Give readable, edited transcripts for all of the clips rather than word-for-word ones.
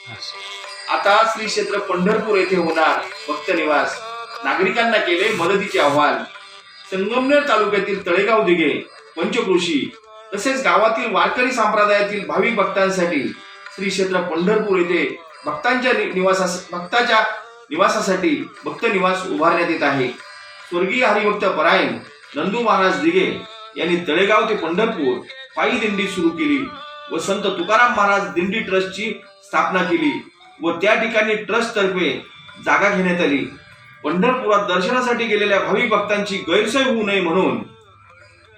आता श्री क्षेत्र पंढरपूर येथे होणार भक्त निवास. नागरिकांना केले मदतीचे आव्हान. संगमनेर तालुक्यातील तळेगाव दिघे, पंचक्रोशी तसेच गावातील वारकरी संप्रदायातील भाविक भक्तांसाठी श्री क्षेत्र पंढरपूर येथे भक्तांच्या निवासासाठी भक्त निवास उभारण्यात येत आहे. स्वर्गीय हरिभक्त परायण नंदू महाराज दिघे यांनी तळेगाव ते पंढरपूर पायी दिंडी सुरू केली व संत तुकाराम महाराज दिंडी ट्रस्टची स्थापना केली व त्या ठिकाणी ट्रस्ट तर्फे जागा घेण्यात आली. पंढरपुरात दर्शनासाठी गेलेल्या भाविक भक्तांची गैरसोय होऊ नये म्हणून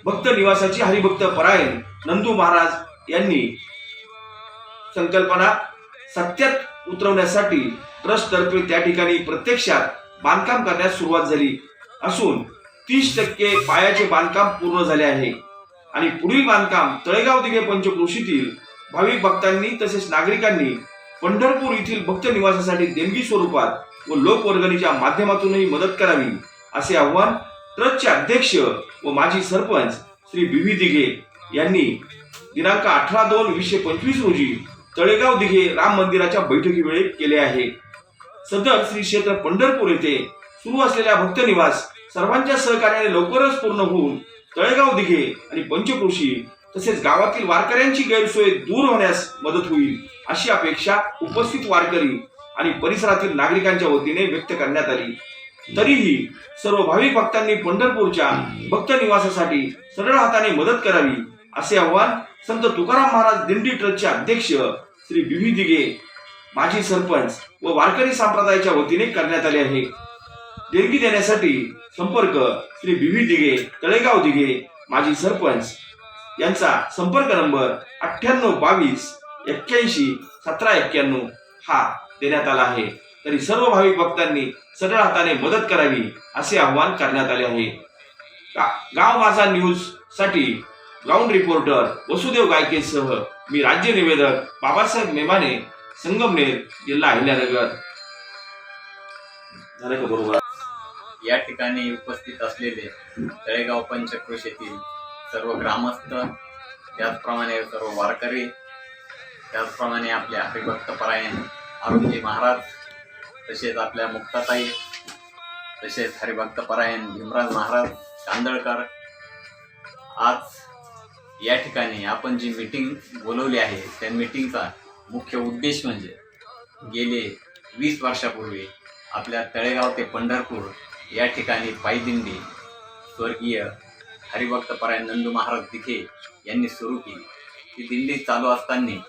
भक्त निवासाची हरिभक्त परायण नंदू महाराज यांनी संकल्पना सत्यात उतरवण्यासाठी ट्रस्ट तर्फे त्या ठिकाणी प्रत्यक्षात बांधकाम करण्यास सुरुवात झाली असून 30% पायाचे बांधकाम पूर्ण झाले आहे आणि पुढील बांधकाम तळेगाव दिघे पंचक्रोशीतील भाविक भक्तांनी तसेच नागरिकांनी पंढरपूर येथील भक्त निवासासाठी देणगी स्वरूपात व लोकवर्गणीच्या माध्यमातूनही मदत करावी असे आवाहन ट्रस्टचे अध्यक्ष व माजी सरपंच श्री बी दिघे यांनी दिनांक 18/2/2025 रोजी तळेगाव दिघे राम मंदिराच्या बैठकीवेळी केले आहे. सदर श्री क्षेत्र पंढरपूर येथे सुरू असलेल्या भक्त निवास सर्वांच्या सहकार्याने लवकरच पूर्ण होऊन तळेगाव दिघे आणि पंचक्रोशी तसेच गावातील वारकऱ्यांची गैरसोय दूर होण्यास मदत होईल अशी अपेक्षा उपस्थित वारकरी आणि परिसरातील नागरिकांच्या वतीने व्यक्त करण्यात आली. तरीही सर्व भाविक भक्तांनी पंढरपूरच्या भक्त निवासासाठी सरळ हाताने मदत करावी असे आवाहन संत तुकाराम महाराज दिंडी ट्रस्टचे अध्यक्ष श्री बी दिघे, माजी सरपंच व वारकरी संप्रदायाच्या वतीने करण्यात आले आहे. देणगी देण्यासाठी संपर्क श्री बी दिघे, तळेगाव दिघे, माजी सरपंच यांचा संपर्क नंबर 9822811791 हा देण्यात आला आहे. तरी सर्व भाविक भक्तांनी सरळ हाताने मदत करावी असे आवाहन करण्यात आले आहे. गाव माझा न्यूज साठी ग्राउंड रिपोर्टर वसुदेव गायकेसह मी राज्य निवेदक बाबासाहेब मेमाने, संगमनेर, जिल्हा अहिल्यानगर. झालं का बरोबर? या ठिकाणी उपस्थित असलेले तळेगाव पंचक्रोशीतील सर्व ग्रामस्थ, त्याचप्रमाणे सर्व वारकरी, त्याचप्रमाणे आपल्या हरिभक्त परायण अरुणजी महाराज, तसेच आपल्या मुक्ताताई, तसेच हरिभक्त परायण भीमराज महाराज कांदळकर. आज या ठिकाणी आपण जी मीटिंग बोलवली आहे त्या मीटिंगचा मुख्य उद्देश म्हणजे गेले 20 वर्षापूर्वी आपल्या तळेगाव ते पंढरपूर या ठिकाणी पायी दिंडी स्वर्गीय हरिभक्त परायण नंदू महाराज दिघे यांनी सुरू केली. ती दिंडी चालू असताना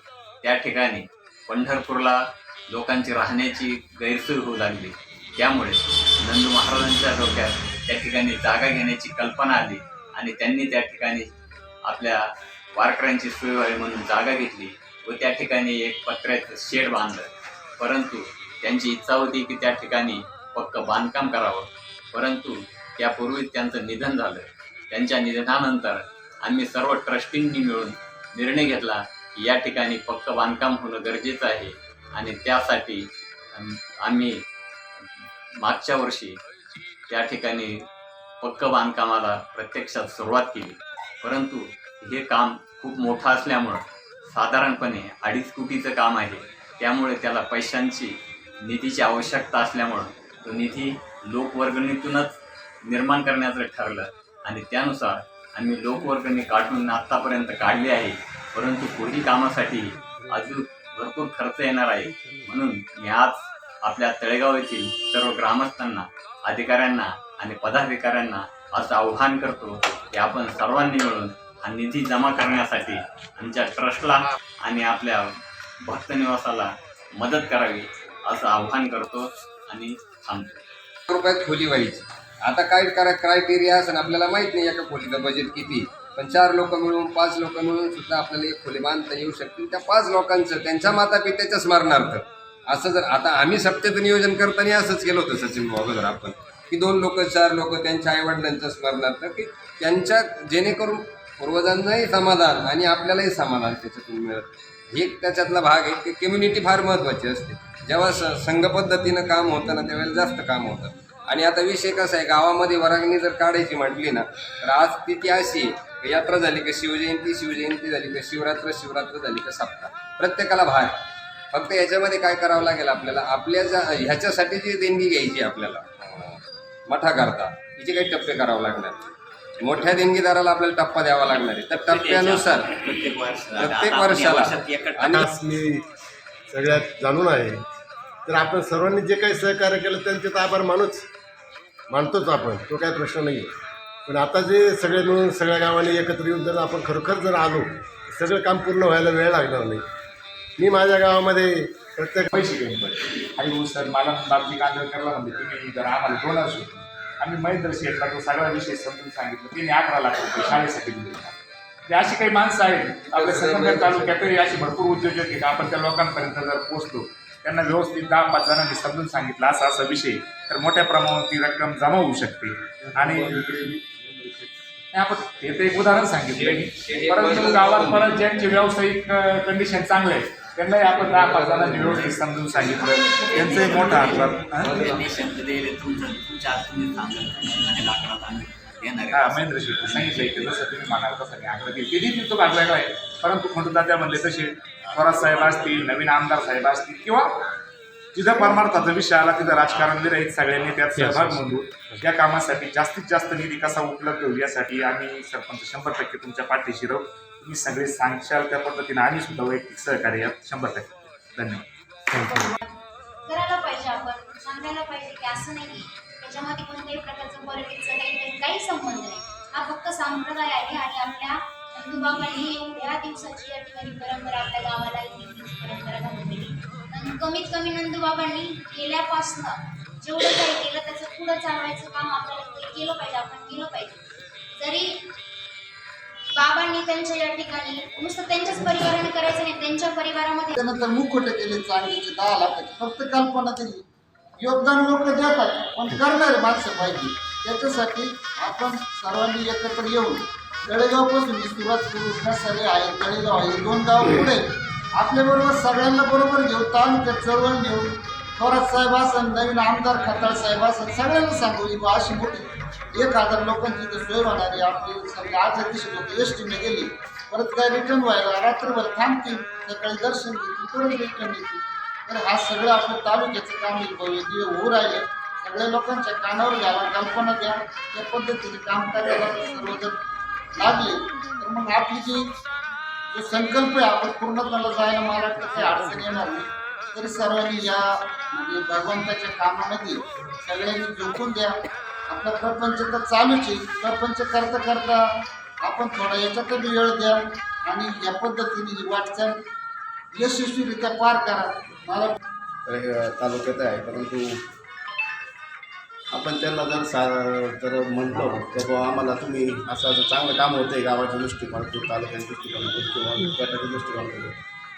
त्या ठिकाणी पंढरपूरला लोकांची राहण्याची गैरसोय होऊ लागली. त्यामुळे नंदू महाराजांच्या डोक्यात त्या ठिकाणी जागा घेण्याची कल्पना आली आणि त्यांनी त्या ठिकाणी आपल्या वारकऱ्यांची सोय व्हावी म्हणून जागा घेतली व त्या ठिकाणी एक पत्र्याचं शेड बांधलं. परंतु त्यांची इच्छा होती की त्या ठिकाणी पक्क बांधकाम करावं, परंतु त्यापूर्वी त्यांचं निधन झालं. त्यांच्या निधनानंतर आम्ही सर्व ट्रस्टींनी मिळून निर्णय घेतला की या ठिकाणी पक्क बांधकाम होणं गरजेचं आहे आणि त्यासाठी आम्ही मागच्या वर्षी त्या ठिकाणी पक्क बांधकामाला प्रत्यक्षात सुरुवात केली. परंतु हे काम खूप मोठं असल्यामुळं साधारणपणे 2.5 कोटीचं काम आहे. त्यामुळे त्याला पैशांची निधीची आवश्यकता असल्यामुळं तो निधी लोकवर्गणीतूनच निर्माण करण्याचं ठरलं आणि त्यानुसार आम्ही लोकवर्गणी काढून आत्तापर्यंत काढली आहे. परंतु पुढील कामासाठी अजून भरपूर खर्च येणार आहे. म्हणून मी आज आपल्या तळेगाव येथील सर्व ग्रामस्थांना, अधिकाऱ्यांना आणि पदाधिकाऱ्यांना असं आवाहन करतो की आपण सर्वांनी मिळून हा निधी जमा करण्यासाठी आमच्या ट्रस्टला आणि आपल्या भक्त निवासाला मदत करावी असं आवाहन करतो आणि थांबतो. रुपयात खोली व्हायची. आता काय क्रायटेरिया असं आपल्याला माहीत नाही एका खोलीचं बजेट किती, पण 4 लोक मिळून 5 लोक मिळून सुद्धा आपल्याला एक खोली बांधता येऊ शकते. त्या 5 लोकांचं त्यांच्या मातापित्याच्या स्मरणार्थ असं जर आता आम्ही सप्त्याचं नियोजन करताना असंच केलं होतं सचिन अगोदर आपण की 2 लोक 4 लोक त्यांच्या आईवडिलांचं स्मरणार्थ की त्यांच्या जेणेकरून पूर्वजांनाही समाधान आणि आपल्यालाही समाधान त्याच्यातून मिळत. हे त्याच्यातला भाग आहे की कम्युनिटी फार महत्त्वाची असते. जेव्हा संघ पद्धतीनं काम होतं ना त्यावेळेला जास्त काम होतं. आणि आता विषय कसा आहे, गावामध्ये वर्गणी जर काढायची म्हटली ना तर आज तिथी अशी यात्रा झाली का शिवजयंती झाली का शिवरात्र झाली का सप्ताह, प्रत्येकाला भार. फक्त याच्यामध्ये काय करावं लागेल आपल्याला, आपल्या ह्याच्यासाठी जी देणगी घ्यायची आपल्याला मठा करता हिचे काही टप्पे करावं लागणार. मोठ्या देणगीदाराला आपल्याला टप्पा द्यावा लागणार आहे. तर टप्प्यानुसार प्रत्येक वर्षाला आणि मी सगळ्यात जाणून आहे. तर आपण सर्वांनी जे काही सहकार्य केलं त्यांचे तर आभार मानतोच आपण, तो काही प्रश्न नाही आहे. पण आता जे सगळे मिळून सगळ्या गावांनी एकत्र येऊन जर आपण खरोखर जर आलो सगळं काम पूर्ण व्हायला वेळ लागणार नाही. मी माझ्या गावामध्ये प्रत्येक पैसे घेऊन पडले आणि सर मला बाबजी कांदळकरला म्हणजे तुम्ही जर आम्हाला डोनर्स होते. आम्ही महेंद्र शेठला तो सगळा विषय समजून सांगितलं. तिने 11 लाख रुपये शाळेसाठी दिले. ते अशी काही माणसं आहेत आपल्या संगमनेर तालुक्यातही अशी भरपूर उद्योजक आहेत. आपण त्या लोकांपर्यंत जर पोहोचलो, त्यांना व्यवस्थित 10-5 जणांनी समजून सांगितलं असा विषय, तर मोठ्या प्रमाणावर ती रक्कम जमा होऊ शकते. आणि आपण हे तर एक उदाहरण सांगितलं. परंतु गावात परत ज्यांचे व्यावसायिक कंडिशन चांगले आहे त्यांनाही आपण 10-5 जणांनी व्यवस्थित समजून सांगितलं. त्यांचं एक मोठा हातभार. महेंद्र शेठ सांगितलंय की जसं तुम्ही म्हणाल तसं मी आग्रह केली ते तो भागलेला आहे. परंतु खंडूदादा म्हणले तसे थोरात साहेब असतील, नवीन आमदार साहेब असतील, किंवा जिथं परमार्थाचा विषय आला तिथं राजकारण विरहित सगळ्यांनी त्यात सहभाग नोंदवून या कामासाठी जास्तीत जास्त निधी कसा उपलब्ध होईल यासाठी आम्ही सरपंच 100% तुमच्या पाठीशी राहू. तुम्ही सगळे सांगशाल त्या पद्धतीने आम्ही सुद्धा वैयक्तिक सहकार्य 100%. धन्यवाद. करायला पाहिजे, आपण सांगायला पाहिजे की असं नाही, त्याच्यामध्ये कोणत्याही प्रकारचं पॉलिटिक्सचा काही संबंध नाही. हा फक्त संप्रदाय आहे आणि आपल्या नंदूबाबांनी एवढ्या दिवसाची या ठिकाणी परंपरा आपल्या गावाला परंपरा घालून आणि कमीत कमी नंदूबाबांनी गेल्यापासनं जेवढं काही केलं त्याचं पुढं चालवायचं काम आपल्याला केलं पाहिजे, आपण केलं पाहिजे. जरी बाबांनी त्यांच्या या ठिकाणी नुसतं त्यांच्याच परिवाराने करायचं नाही, त्यांच्या परिवारामध्ये त्यानंतर मुखोटे केले चांगलीचे 10 लाखाचे, फक्त कल्पना केली. योगदान लोक देतात पण करणारे माणसं पाहिजे. त्याच्यासाठी आपण सर्वांनी एकत्र येऊन तळेगावपासून ही सुरुवात करू. नसरे आहे, तळेगाव आहे, 2 गाव पुढे आपल्याबरोबर सगळ्यांना बरोबर घेऊ, तालुक्यात चळवळ नेऊ. थोरात साहेब असन, नवीन आमदार खताळ साहेब असन, सगळ्यांना सांगू ही अशी मोठी 1000 लोकांची इथं सोय होणार आहे. आपली समजा आज दिवशी लोक एसटीने गेली, परत काय रिटर्न व्हायला रात्रभर थांबतील, सकाळी दर्शन घेतील, परत रिटर्न येतील. तर हा सगळं आपलं तालुक्याचं काम भव्य होऊ राहिले. सगळ्या लोकांच्या कानावर घ्यायला, कल्पना द्या, त्या पद्धतीने काम करायला सर्वजण लागले तर मग आपली जो संकल्प आहे आपण पूर्णत्वाला जायला मला वाटतं काही अडचण येणार नाही. तरी सर्वांनी या म्हणजे भगवंताच्या कामामध्ये सगळ्यांनी झोकून द्या. आपला प्रपंच तर चालूच आहे. प्रपंच करता करता आपण थोडा याच्यात वेळ द्या आणि या पद्धतीने ही वाटचाल यशस्वीरित्या पार करा. मला तालुक्यात आहे, परंतु आपण त्यांना जर म्हटलं तर बाबा आम्हाला तुम्ही असं चांगलं काम होतं आहे गावाच्या दृष्टिकोनातून, तालुक्याच्या दृष्टिकोनातून किंवा विद्यार्थ्याच्या दृष्टिकोनातून,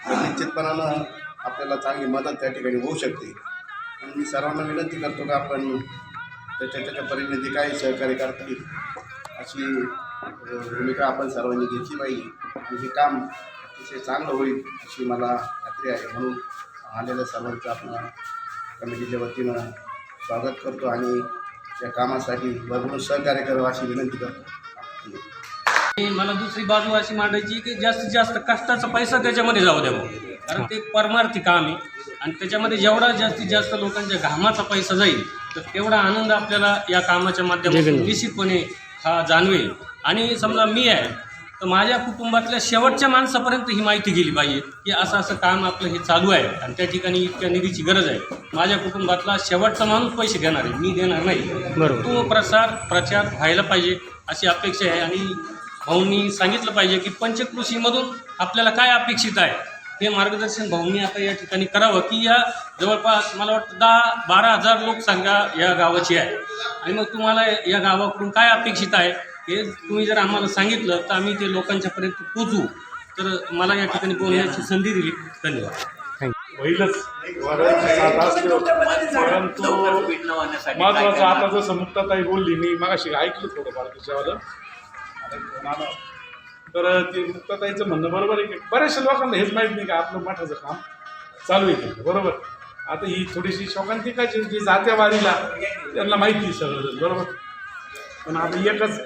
तर निश्चितपणानं आपल्याला चांगली मदत त्या ठिकाणी होऊ शकते. आणि मी सर्वांना विनंती करतो की आपण त्याच्या परिणिती काय सहकार्य करता येईल अशी भूमिका आपण सर्वांनी घेतली पाहिजे आणि हे काम अतिशय चांगलं होईल अशी मला खात्री आहे. म्हणून आलेल्या सर्वांचं आपण कमिटीच्या वतीनं स्वागत करतो आणि या कामासाठी भरपूर सहकार्य करावं अशी विनंती करतो. मला दुसरी बाजू अशी मांडायची की जास्तीत जास्त कष्टाचा पैसा त्याच्यामध्ये जाऊ द्यावा, कारण ते परमार्थी काम आहे आणि त्याच्यामध्ये जेवढा जास्तीत जास्त लोकांच्या घामाचा पैसा जाईल तर तेवढा आनंद आपल्याला या कामाच्या माध्यमातून निश्चितपणे हा जाणवेल. आणि समजा मी आहे तर माझ्या कुटुंबातल्या शेवटच्या माणसापर्यंत ही माहिती गेली पाहिजे की असं असं काम आपलं हे चालू आहे आणि त्या ठिकाणी इतक्या निधीची गरज आहे. माझ्या कुटुंबातला शेवटचा माणूस पैसे देणार आहे, मी देणार नाही. तो प्रचार व्हायला पाहिजे अशी अपेक्षा आहे. आणि भाऊंनी सांगितलं पाहिजे की पंचकृषीमधून आपल्याला काय अपेक्षित आहे हे मार्गदर्शन भाऊंनी आता या ठिकाणी करावं. की या जवळपास मला वाटतं 10-12 हजार लोकसंख्या या गावाची आहे आणि मग तुम्हाला या गावाकडून काय अपेक्षित आहे हे तुम्ही जर आम्हाला सांगितलं तर आम्ही ते लोकांच्यापर्यंत पोचवू. तर मला या ठिकाणी बोलण्याची संधी दिली. धन्यवाद. होईलच परंतु महत्वाचं आता जसं मुक्ताताई बोलली, मी मगाशी ऐकलं थोडंफार त्याच्यावालं तर ते मुक्ताताईचं म्हणणं बरोबर आहे की बऱ्याचशा लोकांना हेच माहीत नाही का आपलं मठाचं काम चालू आहे बरोबर. आता ही थोडीशी शोकांतिकाची जी जात्या वारीला त्यांना माहिती सगळं बरोबर. पण आता एकच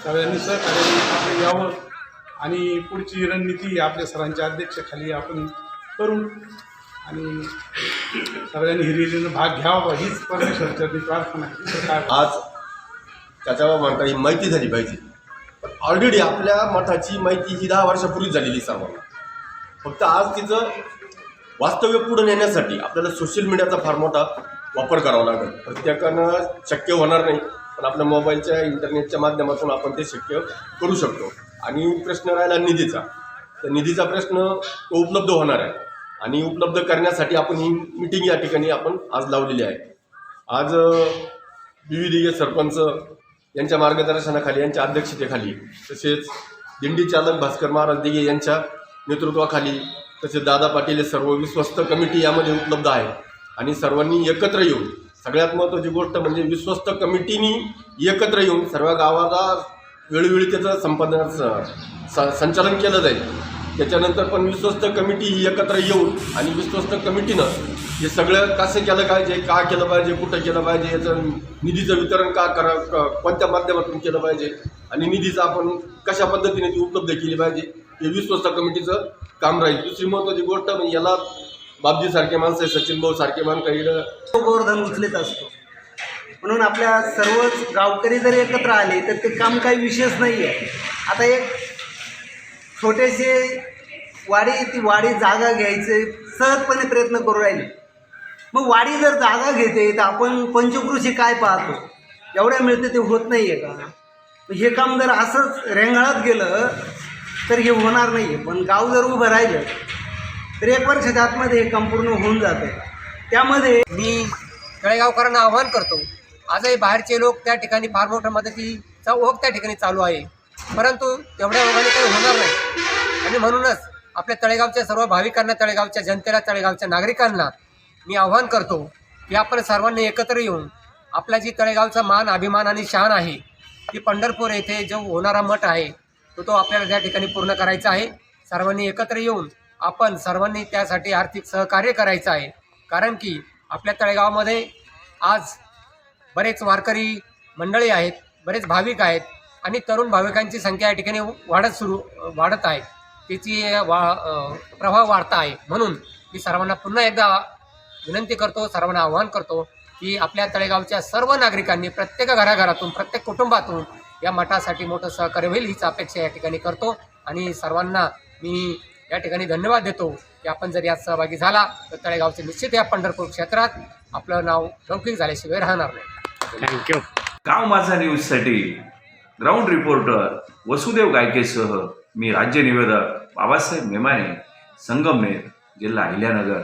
सगळ्यांनी सहकार्य यावं आणि पुढची रणनीती आपल्या सरांच्या अध्यक्षाखाली आपण करू आणि सगळ्यांनी हिरिरीनं भाग घ्यावा हीच परमेश्वरची प्रार्थना आहे. दुसरं काय आज त्याच्यावर म्हणता ही माहिती झाली पाहिजे. पण ऑलरेडी आपल्या मठाची माहिती ही 10 वर्षापूर्वीच झालेली सर्वांना. फक्त आज तिचं वास्तव्य पुढे नेण्यासाठी आपल्याला सोशल मीडियाचा फार मोठा वापर करावा लागेल. प्रत्येकानं शक्य होणार नाही, पण आपल्या मोबाईलच्या इंटरनेटच्या माध्यमातून आपण ते शक्य करू शकतो. आणि प्रश्न राहिला निधीचा, तर निधीचा प्रश्न तो उपलब्ध होणार आहे आणि उपलब्ध करण्यासाठी आपण ही मिटिंग या ठिकाणी आपण आज लावलेली आहे. आज विविध सरपंच यांच्या मार्गदर्शनाखाली, यांच्या अध्यक्षतेखाली, तसेच दिंडी चालक भास्कर महाराज दिघे यांच्या नेतृत्वाखाली, तसेच दादा पाटील हे सर्व विश्वस्त कमिटी यामध्ये उपलब्ध आहे. आणि सर्वांनी एकत्र येऊन, सगळ्यात महत्त्वाची गोष्ट म्हणजे विश्वस्त कमिटीनी एकत्र येऊन सर्व गावाला वेळोवेळी त्याचं संचालन केलं जाईल. त्याच्यानंतर पण विश्वस्त कमिटी ही एकत्र येऊन आणि विश्वस्त कमिटीनं हे सगळं कसं केलं पाहिजे, का केलं पाहिजे, कुठं केलं पाहिजे, याचं निधीचं वितरण कोणत्या माध्यमातून केलं पाहिजे आणि निधीचं आपण कशा पद्धतीने ती उपलब्ध केली पाहिजे, हे विश्वस्त कमिटीचं काम राहील. दुसरी महत्त्वाची गोष्ट म्हणजे याला बापजीसारखे माणसं, सचिन भाऊ सारखे माणसं इकडं गोवर्धन उचलीत असतो. म्हणून आपल्या सर्वच गावकरी जर एकत्र आले तर ते काम काही विशेष नाही आहे. आता एक छोटेसे ती वाडी जागा घ्यायचे सहजपणे प्रयत्न करू राहिले. मग वाडी जर जागा घेते तर आपण पंचकृषी काय पाहतो, एवढ्या मिळते ते होत नाही आहे का? हे काम जर असंच रेंगाळत गेलं तर हे होणार नाही आहे. पण गाव जर उभं राहिलं तर 1 वर्षाच्या आतमध्ये हे काम पूर्ण होऊन जातं. त्यामध्ये मी तळेगावकरांना आवाहन करतो, आजही बाहेरचे लोक त्या ठिकाणी फार मोठ्या मदतीचा ओघ त्या ठिकाणी चालू आहे, परंतु तेवढ्या ओघाने काही होणार नाही. आणि म्हणूनच आपल्या तळेगावच्या सर्व भाविकांना, तळेगावच्या जनतेला, तळेगावच्या नागरिकांना मी आवाहन करतो की आपण सर्वांनी एकत्र येऊन आपला जी तळेगावचा मान, अभिमान आणि शान आहे, ती पंढरपूर येथे जो होणारा मठ आहे तो आपल्याला त्या ठिकाणी पूर्ण करायचा आहे. सर्वांनी एकत्र येऊन आपण सर्वांनी त्यासाठी आर्थिक सहकार्य करायचं आहे. कारण की आपल्या तळेगावामध्ये आज बरेच वारकरी मंडळी आहेत, बरेच भाविक आहेत आणि तरुण भाविकांची संख्या या ठिकाणी वाढत आहे. त्याची प्रभाव वाढता आहे. म्हणून मी सर्वांना पुन्हा एकदा विनंती करतो, सर्वांना आवाहन करतो की आपल्या तळेगावच्या सर्व नागरिकांनी प्रत्येक घराघरातून, प्रत्येक कुटुंबातून या मठासाठी मोठं सहकार्य होईल हीच अपेक्षा या ठिकाणी करतो. आणि सर्वांना मी या ठिकाणी धन्यवाद देतो की आपण जर यात सहभागी झाला तर तळेगावचे निश्चित या पंढरपूर क्षेत्रात आपलं नाव लौकिक झाल्याशिवाय राहणार नाही. थँक्यू. गाव माझा न्यूजसाठी ग्राउंड रिपोर्टर वसुदेव गायकेसह मी राज्य निवेदक बाबासाहेब मेमाने, संगमनेर, जिल्हा अहिल्यानगर.